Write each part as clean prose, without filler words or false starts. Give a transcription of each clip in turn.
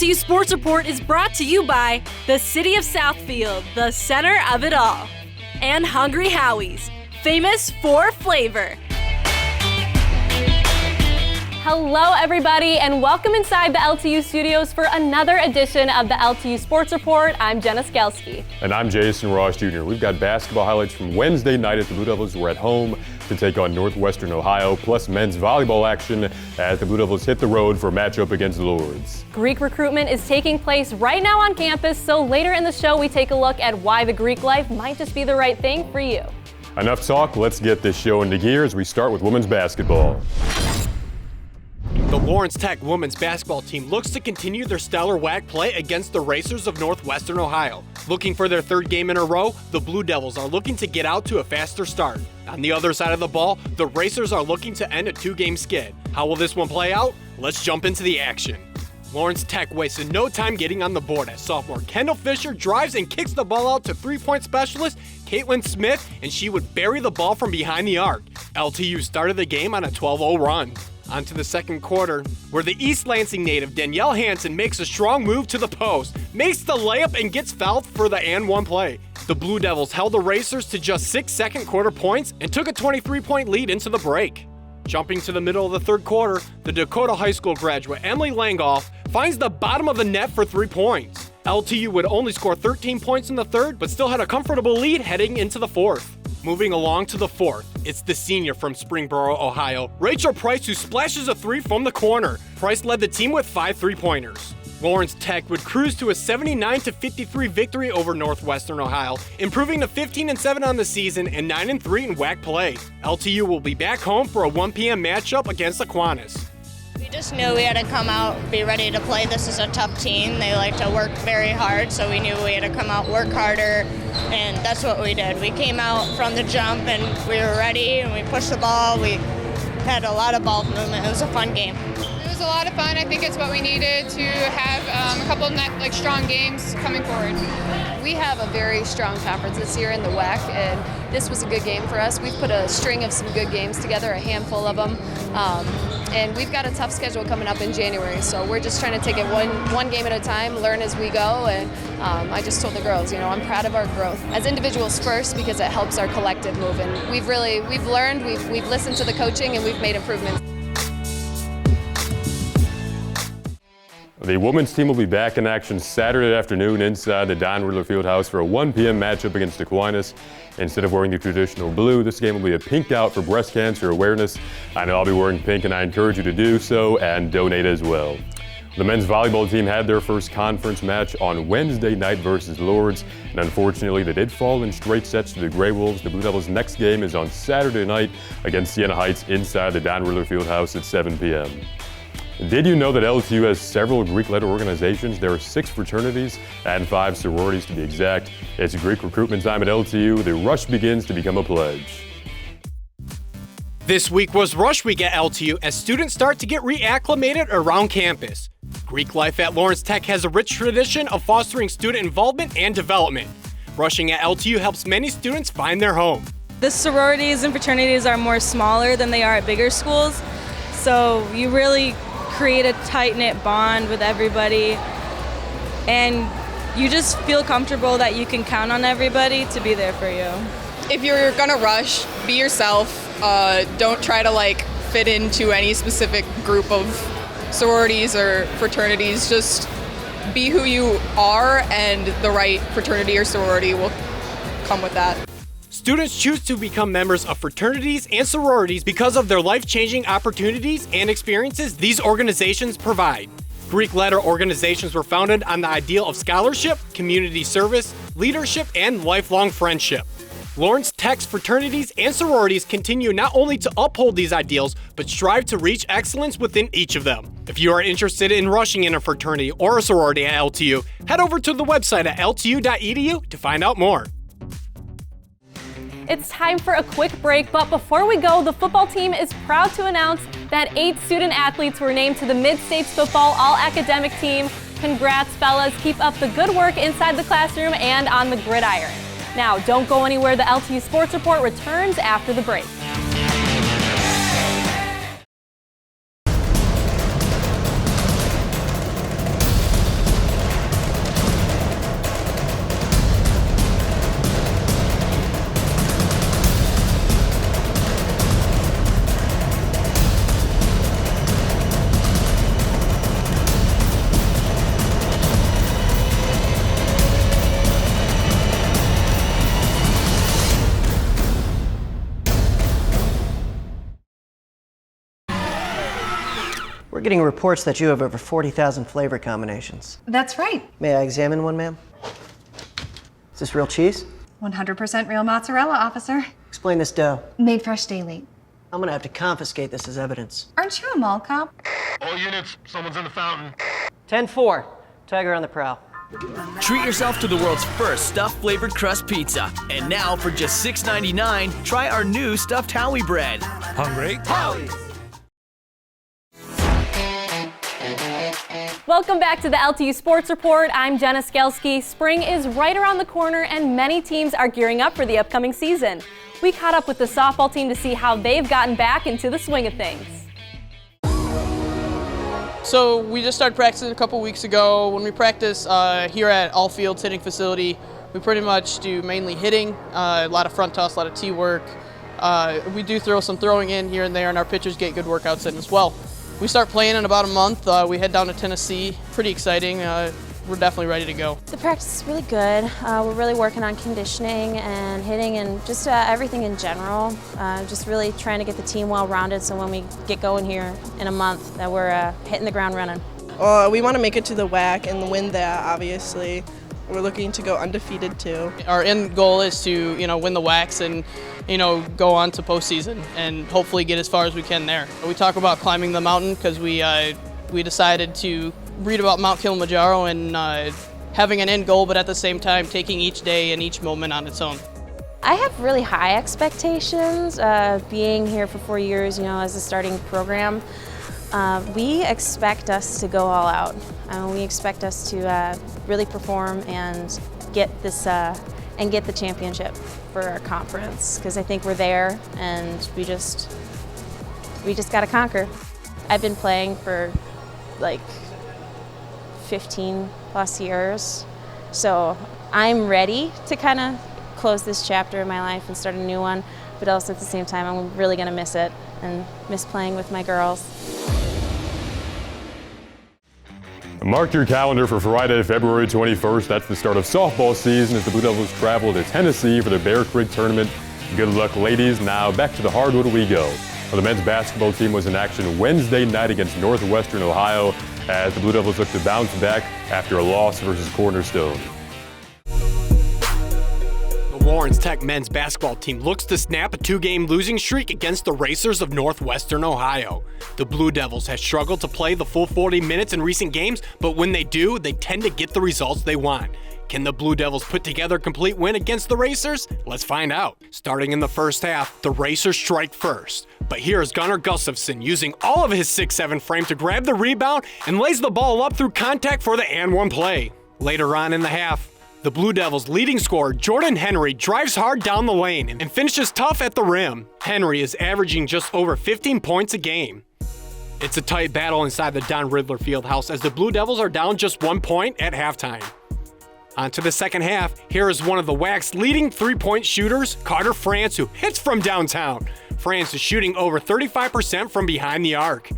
LTU Sports Report is brought to you by the City of Southfield, the center of it all, and Hungry Howie's, famous for flavor. Hello everybody and welcome inside the LTU studios for another edition of the LTU Sports Report. I'm Jenna Skelski. And I'm Jason Ross Jr. We've got basketball highlights from Wednesday night as the Blue Devils were at home to take on Northwestern Ohio, plus men's volleyball action as the Blue Devils hit the road for a matchup against the Lords. Greek recruitment is taking place right now on campus, so later in the show we take a look at why the Greek life might just be the right thing for you. Enough talk, let's get this show into gear as we start with women's basketball. The Lawrence Tech women's basketball team looks to continue their stellar WAC play against the Racers of Northwestern Ohio. Looking for their third game in a row, the Blue Devils are looking to get out to a faster start. On the other side of the ball, the Racers are looking to end a two-game skid. How will this one play out? Let's jump into the action. Lawrence Tech wasted no time getting on the board as sophomore Kendall Fisher drives and kicks the ball out to three-point specialist Caitlin Smith, and she would bury the ball from behind the arc. LTU started the game on a 12-0 run. On to the second quarter, where the East Lansing native Danielle Hansen makes a strong move to the post, makes the layup and gets fouled for the and one play. The Blue Devils held the Racers to just 6 second quarter points and took a 23-point lead into the break. Jumping to the middle of the third quarter, the Dakota High School graduate Emily Langhoff finds the bottom of the net for 3 points. LTU would only score 13 points in the third, but still had a comfortable lead heading into the fourth. Moving along to the fourth, it's the senior from Springboro, Ohio, Rachel Price, who splashes a three from the corner. Price led the team with 5 3-pointers. Lawrence Tech would cruise to a 79-53 victory over Northwestern Ohio, improving to 15-7 on the season and 9-3 in WAC play. LTU will be back home for a 1 p.m. matchup against Aquinas. We just knew we had to come out, be ready to play. This is a tough team. They like to work very hard, so we knew we had to come out, work harder, and that's what we did. We came out from the jump, and we were ready, and we pushed the ball. We had a lot of ball movement. It was a fun game. It was a lot of fun. I think it's what we needed to have a couple of strong games coming forward. We have a very strong conference this year in the WAC, and this was a good game for us. We've put a string of some good games together, a handful of them. And we've got a tough schedule coming up in January, so we're just trying to take it one game at a time, learn as we go, and I just told the girls, I'm proud of our growth as individuals first because it helps our collective move, and we've learned, we've listened to the coaching, and we've made improvements. The women's team will be back in action Saturday afternoon inside the Don Riddler Fieldhouse for a 1 p.m. matchup against Aquinas. Instead of wearing the traditional blue, this game will be a pink out for breast cancer awareness. I know I'll be wearing pink, and I encourage you to do so and donate as well. The men's volleyball team had their first conference match on Wednesday night versus Lords, and unfortunately they did fall in straight sets to the Grey Wolves. The Blue Devils' next game is on Saturday night against Siena Heights inside the Don Riddler Fieldhouse at 7 p.m. Did you know that LTU has several Greek-led organizations? There are 6 fraternities and 5 sororities to be exact. It's Greek recruitment time at LTU. The rush begins to become a pledge. This week was Rush Week at LTU as students start to get reacclimated around campus. Greek life at Lawrence Tech has a rich tradition of fostering student involvement and development. Rushing at LTU helps many students find their home. The sororities and fraternities are more smaller than they are at bigger schools, so you really create a tight-knit bond with everybody, and you just feel comfortable that you can count on everybody to be there for you. If you're gonna rush, be yourself. Don't try to fit into any specific group of sororities or fraternities. Just be who you are, and the right fraternity or sorority will come with that. Students choose to become members of fraternities and sororities because of their life-changing opportunities and experiences these organizations provide. Greek-led organizations were founded on the ideal of scholarship, community service, leadership, and lifelong friendship. Lawrence Tech's fraternities and sororities continue not only to uphold these ideals, but strive to reach excellence within each of them. If you are interested in rushing in a fraternity or a sorority at LTU, head over to the website at ltu.edu to find out more. It's time for a quick break, but before we go, the football team is proud to announce that 8 student athletes were named to the Mid-States Football All-Academic Team. Congrats, fellas. Keep up the good work inside the classroom and on the gridiron. Now, don't go anywhere. The LTU Sports Report returns after the break. We're getting reports that you have over 40,000 flavor combinations. That's right. May I examine one, ma'am? Is this real cheese? 100% real mozzarella, officer. Explain this dough. Made fresh daily. I'm gonna have to confiscate this as evidence. Aren't you a mall cop? All units, someone's in the fountain. 10-4. Tiger on the prowl. Treat yourself to the world's first stuffed flavored crust pizza. And now, for just $6.99, try our new stuffed Howie bread. Hungry? Howie! Welcome back to the LTU Sports Report. I'm Jenna Skelski. Spring is right around the corner and many teams are gearing up for the upcoming season. We caught up with the softball team to see how they've gotten back into the swing of things. So we just started practicing a couple weeks ago. When we practice here at All Fields hitting facility, we pretty much do mainly hitting, a lot of front toss, a lot of tee work. We do throw some throwing in here and there, and our pitchers get good workouts in as well. We start playing in about a month. We head down to Tennessee. Pretty exciting. We're definitely ready to go. The practice is really good. We're really working on conditioning and hitting and just everything in general. Just really trying to get the team well-rounded so when we get going here in a month that we're hitting the ground running. We want to make it to the WAC and win that, obviously. We're looking to go undefeated too. Our end goal is to, win the WACs and, go on to postseason and hopefully get as far as we can there. We talk about climbing the mountain because we decided to read about Mount Kilimanjaro and having an end goal, but at the same time taking each day and each moment on its own. I have really high expectations being here for 4 years, as a starting program. We expect us to go all out. We expect us to really perform and get this and get the championship for our conference because I think we're there and we just got to conquer. I've been playing for like 15 plus years, so I'm ready to kind of close this chapter in my life and start a new one, but also at the same time I'm really going to miss it and miss playing with my girls. Mark your calendar for Friday, February 21st. That's the start of softball season as the Blue Devils travel to Tennessee for the Bear Creek Tournament. Good luck, ladies. Now back to the hardwood we go. Well, the men's basketball team was in action Wednesday night against Northwestern Ohio as the Blue Devils look to bounce back after a loss versus Cornerstone. The Lawrence Tech men's basketball team looks to snap a two-game losing streak against the Racers of Northwestern Ohio. The Blue Devils have struggled to play the full 40 minutes in recent games, but when they do, they tend to get the results they want. Can the Blue Devils put together a complete win against the Racers? Let's find out. Starting in the first half, the Racers strike first. But here is Gunnar Gustafson using all of his 6'7" frame to grab the rebound and lays the ball up through contact for the and one play. Later on in the half, the Blue Devils' leading scorer, Jordan Henry, drives hard down the lane and finishes tough at the rim. Henry is averaging just over 15 points a game. It's a tight battle inside the Don Riddler Fieldhouse as the Blue Devils are down just 1 point at halftime. On to the second half, here is one of the WAC's leading three-point shooters, Carter France, who hits from downtown. France is shooting over 35% from behind the arc.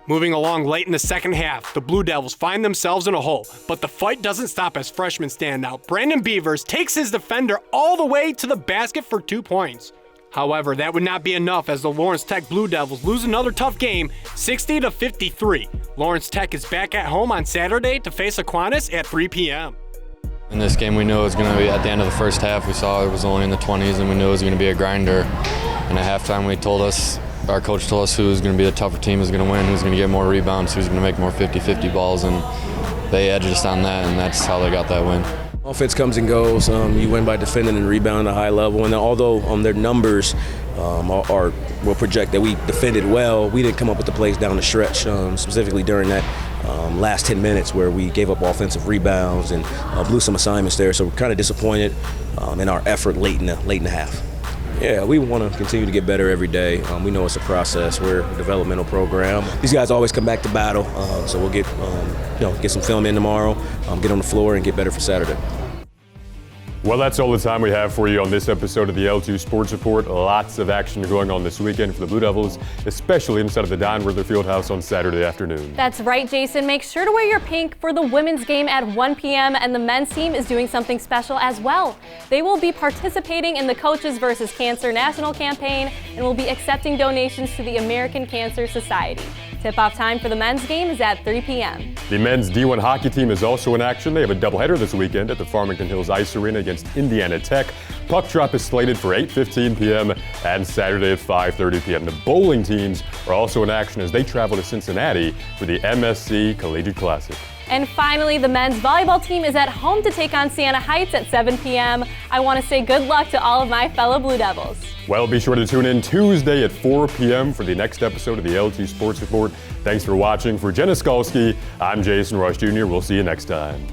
Moving along late in the second half, the Blue Devils find themselves in a hole, but the fight doesn't stop as freshman standout Brandon Beavers takes his defender all the way to the basket for 2 points. However, that would not be enough as the Lawrence Tech Blue Devils lose another tough game, 60-53. Lawrence Tech is back at home on Saturday to face Aquinas at 3 p.m. In this game, we knew it was going to be at the end of the first half. We saw it was only in the 20s, and we knew it was going to be a grinder. And at halftime, our coach told us who was going to be the tougher team, who's going to win, who's going to get more rebounds, who's going to make more 50-50 balls, and they edged us on that, and that's how they got that win. Offense comes and goes. You win by defending and rebounding at a high level, and although their numbers will project that we defended well, we didn't come up with the plays down the stretch, specifically during that last 10 minutes where we gave up offensive rebounds and blew some assignments there. So we're kind of disappointed in our effort late in the half. Yeah, we want to continue to get better every day. We know it's a process. We're a developmental program. These guys always come back to battle, so we'll get some film in tomorrow, get on the floor, and get better for Saturday. Well, that's all the time we have for you on this episode of the LTU Sports Report. Lots of action going on this weekend for the Blue Devils, especially inside of the Don Riddler Fieldhouse on Saturday afternoon. That's right, Jason. Make sure to wear your pink for the women's game at 1 p.m. and the men's team is doing something special as well. They will be participating in the Coaches vs. Cancer National Campaign and will be accepting donations to the American Cancer Society. Tip-off time for the men's game is at 3 p.m. The men's D1 hockey team is also in action. They have a doubleheader this weekend at the Farmington Hills Ice Arena against Indiana Tech. Puck drop is slated for 8:15 p.m. and Saturday at 5:30 p.m. The bowling teams are also in action as they travel to Cincinnati for the MSC Collegiate Classic. And finally, the men's volleyball team is at home to take on Siena Heights at 7 p.m. I want to say good luck to all of my fellow Blue Devils. Well, be sure to tune in Tuesday at 4 p.m. for the next episode of the LT Sports Report. Thanks for watching. For Jenna Skalski, I'm Jason Rush Jr. We'll see you next time.